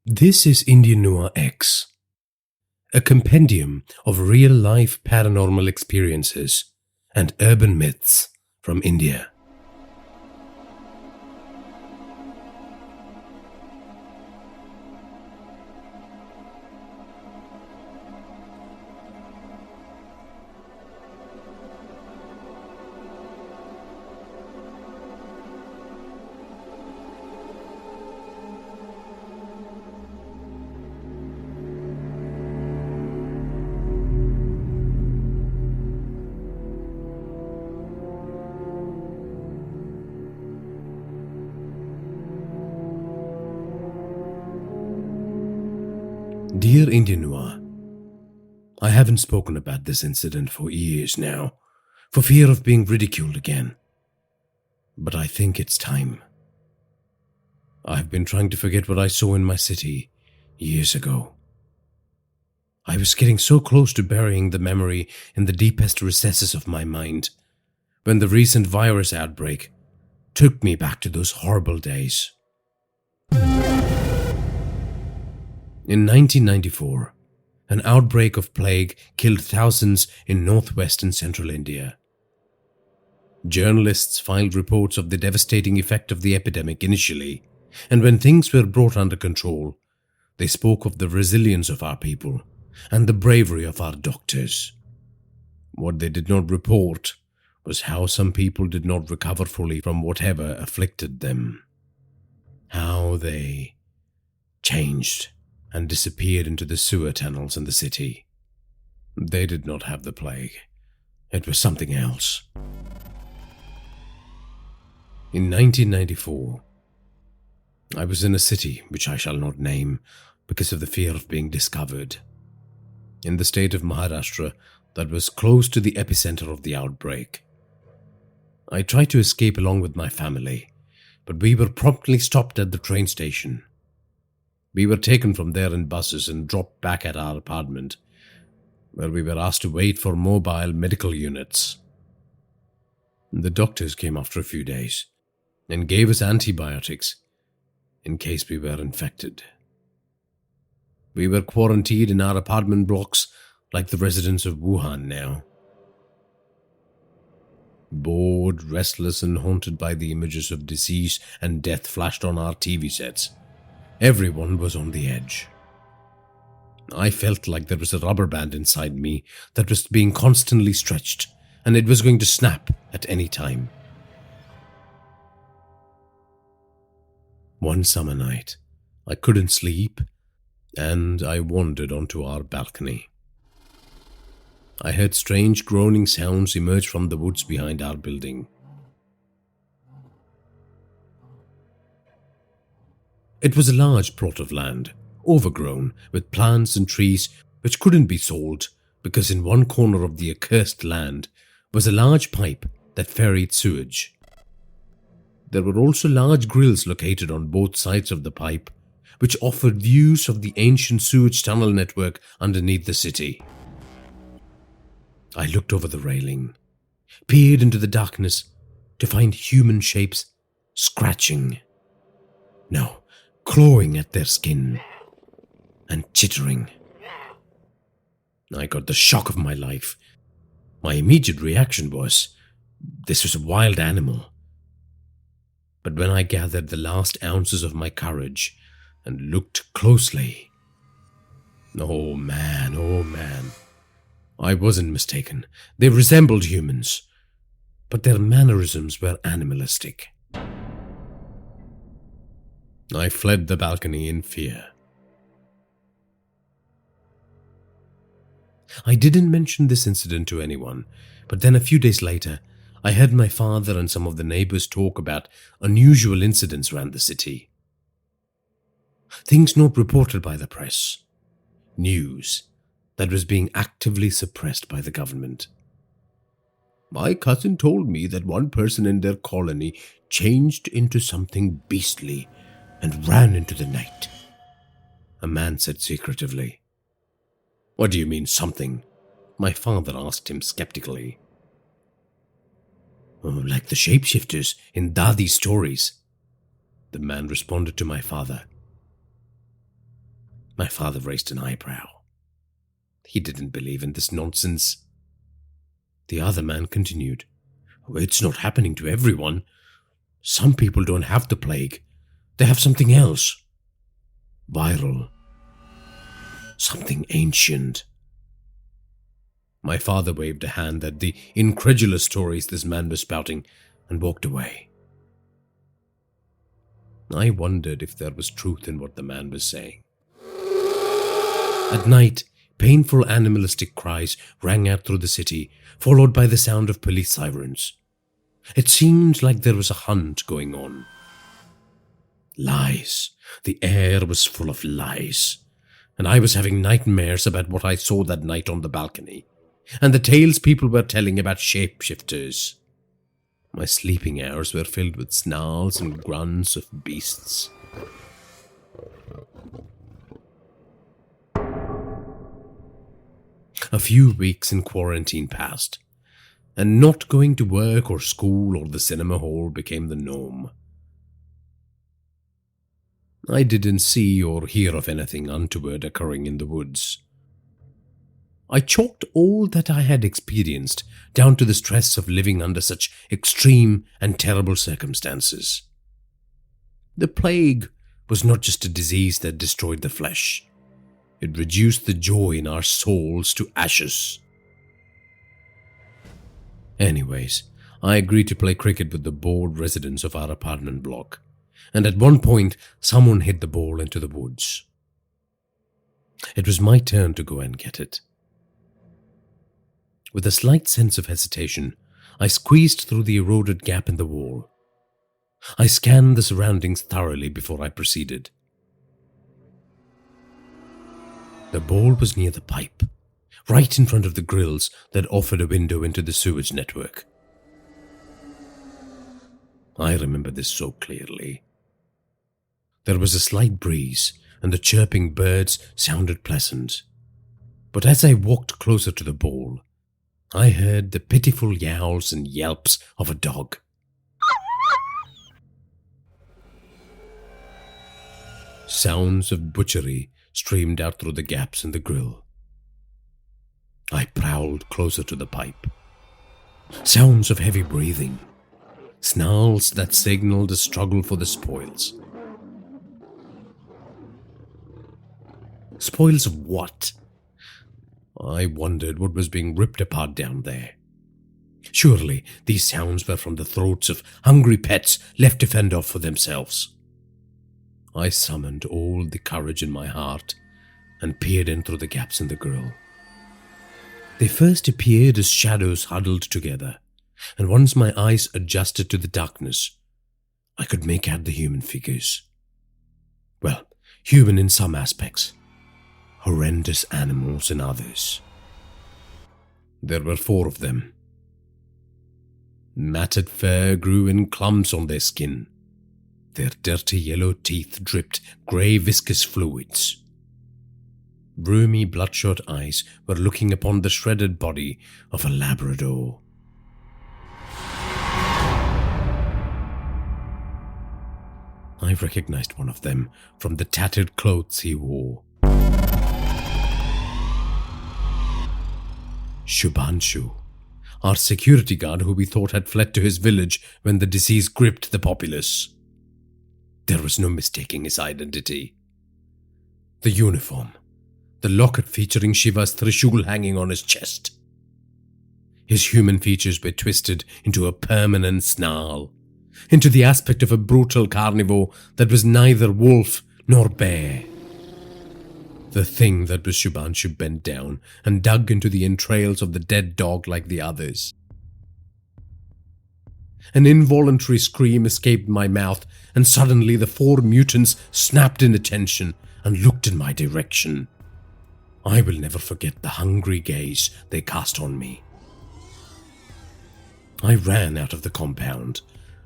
This is Indian Noir X, a compendium of real-life paranormal experiences and urban myths from India. Dear Indian Noir, I haven't spoken about this incident for years now, for fear of being ridiculed again. But I think it's time. I've been trying to forget what I saw in my city years ago. I was getting so close to burying the memory in the deepest recesses of my mind when the recent virus outbreak took me back to those horrible days. In 1994, an outbreak of plague killed thousands in northwest and central India. Journalists filed reports of the devastating effect of the epidemic initially, and when things were brought under control, they spoke of the resilience of our people and the bravery of our doctors. What they did not report was how some people did not recover fully from whatever afflicted them. How they changed and disappeared into the sewer tunnels in the city. They did not have the plague. It was something else. In 1994, I was in a city which I shall not name because of the fear of being discovered, in the state of Maharashtra that was close to the epicenter of the outbreak. I tried to escape along with my family, but we were promptly stopped at the train station. We were taken from there in buses and dropped back at our apartment, where we were asked to wait for mobile medical units. The doctors came after a few days and gave us antibiotics in case we were infected. We were quarantined in our apartment blocks like the residents of Wuhan now. Bored, restless, and haunted by the images of disease and death flashed on our TV sets, everyone was on the edge. I felt like there was a rubber band inside me that was being constantly stretched, and it was going to snap at any time. One summer night, I couldn't sleep, and I wandered onto our balcony. I heard strange groaning sounds emerge from the woods behind our building. It was a large plot of land, overgrown with plants and trees which couldn't be sold because in one corner of the accursed land was a large pipe that ferried sewage. There were also large grills located on both sides of the pipe, which offered views of the ancient sewage tunnel network underneath the city. I looked over the railing, peered into the darkness to find human shapes scratching. No, clawing at their skin and chittering. I got the shock of my life. My immediate reaction was, this was a wild animal. But when I gathered the last ounces of my courage and looked closely, oh man, I wasn't mistaken. They resembled humans, but their mannerisms were animalistic. I fled the balcony in fear. I didn't mention this incident to anyone, but then a few days later, I heard my father and some of the neighbors talk about unusual incidents around the city. Things not reported by the press. News that was being actively suppressed by the government. My cousin told me that one person in their colony changed into something beastly and ran into the night. A man said secretively. What do you mean, something? My father asked him skeptically. Oh, like the shapeshifters in Dadi's stories, the man responded to my father. My father raised an eyebrow. He didn't believe in this nonsense. The other man continued, "It's not happening to everyone. Some people don't have the plague. They have something else. Viral. Something ancient." My father waved a hand at the incredulous stories this man was spouting and walked away. I wondered if there was truth in what the man was saying. At night, painful animalistic cries rang out through the city, followed by the sound of police sirens. It seemed like there was a hunt going on. Lies. The air was full of lies. And I was having nightmares about what I saw that night on the balcony, and the tales people were telling about shapeshifters. My sleeping hours were filled with snarls and grunts of beasts. A few weeks in quarantine passed, and not going to work or school or the cinema hall became the norm. I didn't see or hear of anything untoward occurring in the woods. I chalked all that I had experienced down to the stress of living under such extreme and terrible circumstances. The plague was not just a disease that destroyed the flesh. It reduced the joy in our souls to ashes. Anyways, I agreed to play cricket with the bored residents of our apartment block, and at one point, someone hit the ball into the woods. It was my turn to go and get it. With a slight sense of hesitation, I squeezed through the eroded gap in the wall. I scanned the surroundings thoroughly before I proceeded. The ball was near the pipe, right in front of the grills that offered a window into the sewage network. I remember this so clearly. There was a slight breeze, and the chirping birds sounded pleasant. But as I walked closer to the ball, I heard the pitiful yowls and yelps of a dog. Sounds of butchery streamed out through the gaps in the grill. I prowled closer to the pipe. Sounds of heavy breathing. Snarls that signaled a struggle for the spoils. Spoils of what? I wondered what was being ripped apart down there. Surely these sounds were from the throats of hungry pets left to fend off for themselves. I summoned all the courage in my heart and peered in through the gaps in the grill. They first appeared as shadows huddled together, and once my eyes adjusted to the darkness, I could make out the human figures. Well, human in some aspects, horrendous animals in others. There were 4 of them. Matted fur grew in clumps on their skin. Their dirty yellow teeth dripped grey viscous fluids. Rheumy bloodshot eyes were looking upon the shredded body of a Labrador. I recognized one of them from the tattered clothes he wore. Shubhanshu, our security guard who we thought had fled to his village when the disease gripped the populace. There was no mistaking his identity. The uniform, the locket featuring Shiva's Trishul hanging on his chest. His human features were twisted into a permanent snarl, into the aspect of a brutal carnivore that was neither wolf nor bear. The thing that was Shubhanshu bent down and dug into the entrails of the dead dog like the others. An involuntary scream escaped my mouth, and suddenly the 4 mutants snapped in attention and looked in my direction. I will never forget the hungry gaze they cast on me. I ran out of the compound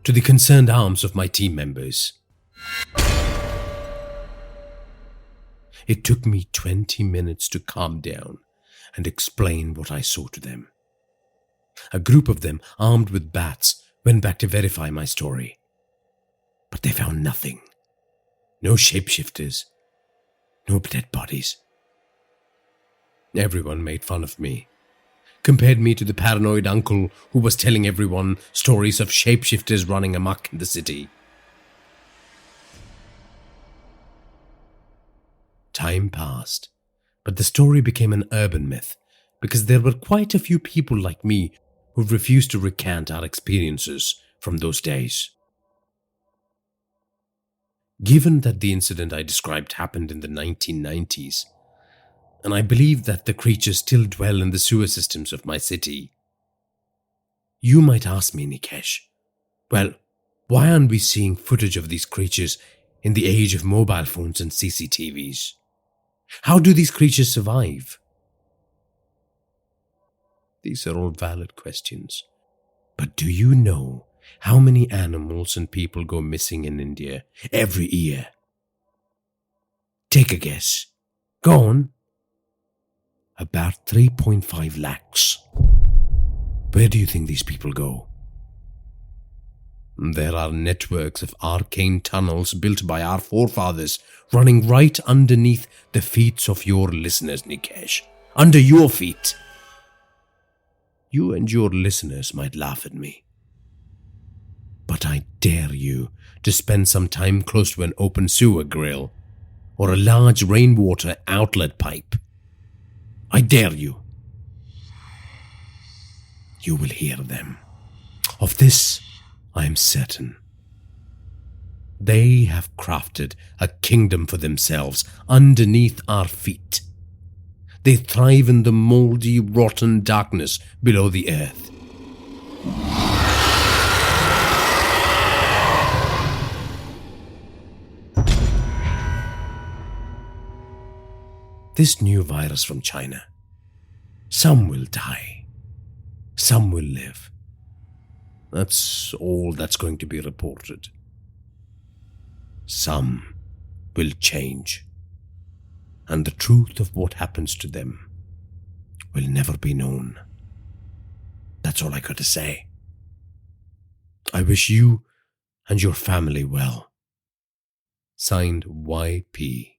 to the concerned arms of my team members. It took me 20 minutes to calm down and explain what I saw to them. A group of them, armed with bats, went back to verify my story. But they found nothing. No shapeshifters. No dead bodies. Everyone made fun of me, compared me to the paranoid uncle who was telling everyone stories of shapeshifters running amok in the city. Time passed, but the story became an urban myth because there were quite a few people like me who refused to recant our experiences from those days. Given that the incident I described happened in the 1990s, and I believe that the creatures still dwell in the sewer systems of my city, you might ask me, Nikesh, well, why aren't we seeing footage of these creatures in the age of mobile phones and CCTVs? How do these creatures survive? These are all valid questions. But do you know how many animals and people go missing in India every year? Take a guess. Go on. About 3.5 lakhs. Where do you think these people go? There are networks of arcane tunnels built by our forefathers running right underneath the feet of your listeners, Nikesh. Under your feet. You and your listeners might laugh at me, but I dare you to spend some time close to an open sewer grill or a large rainwater outlet pipe. I dare you. You will hear them. Of this, I am certain. They have crafted a kingdom for themselves underneath our feet. They thrive in the moldy, rotten darkness below the earth. This new virus from China. Some will die. Some will live. That's all that's going to be reported. Some will change. And the truth of what happens to them will never be known. That's all I got to say. I wish you and your family well. Signed, YP.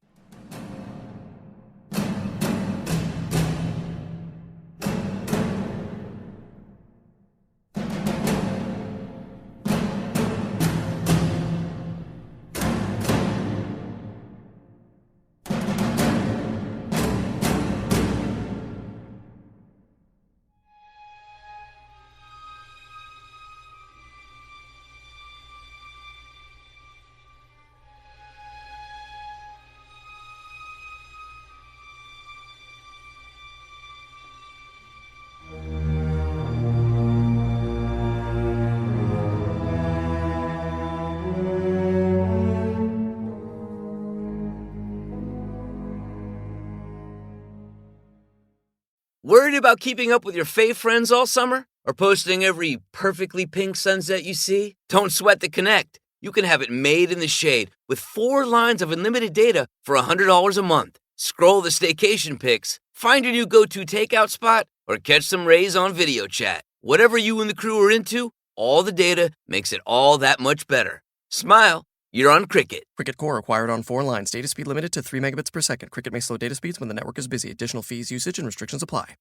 Worried about keeping up with your fave friends all summer? Or posting every perfectly pink sunset you see? Don't sweat the Connect. You can have it made in the shade with 4 lines of unlimited data for $100 a month. Scroll the staycation pics, find your new go-to takeout spot, or catch some rays on video chat. Whatever you and the crew are into, all the data makes it all that much better. Smile. You're on Cricket. Cricket Core acquired on 4 lines. Data speed limited to 3 megabits per second. Cricket may slow data speeds when the network is busy. Additional fees, usage, and restrictions apply.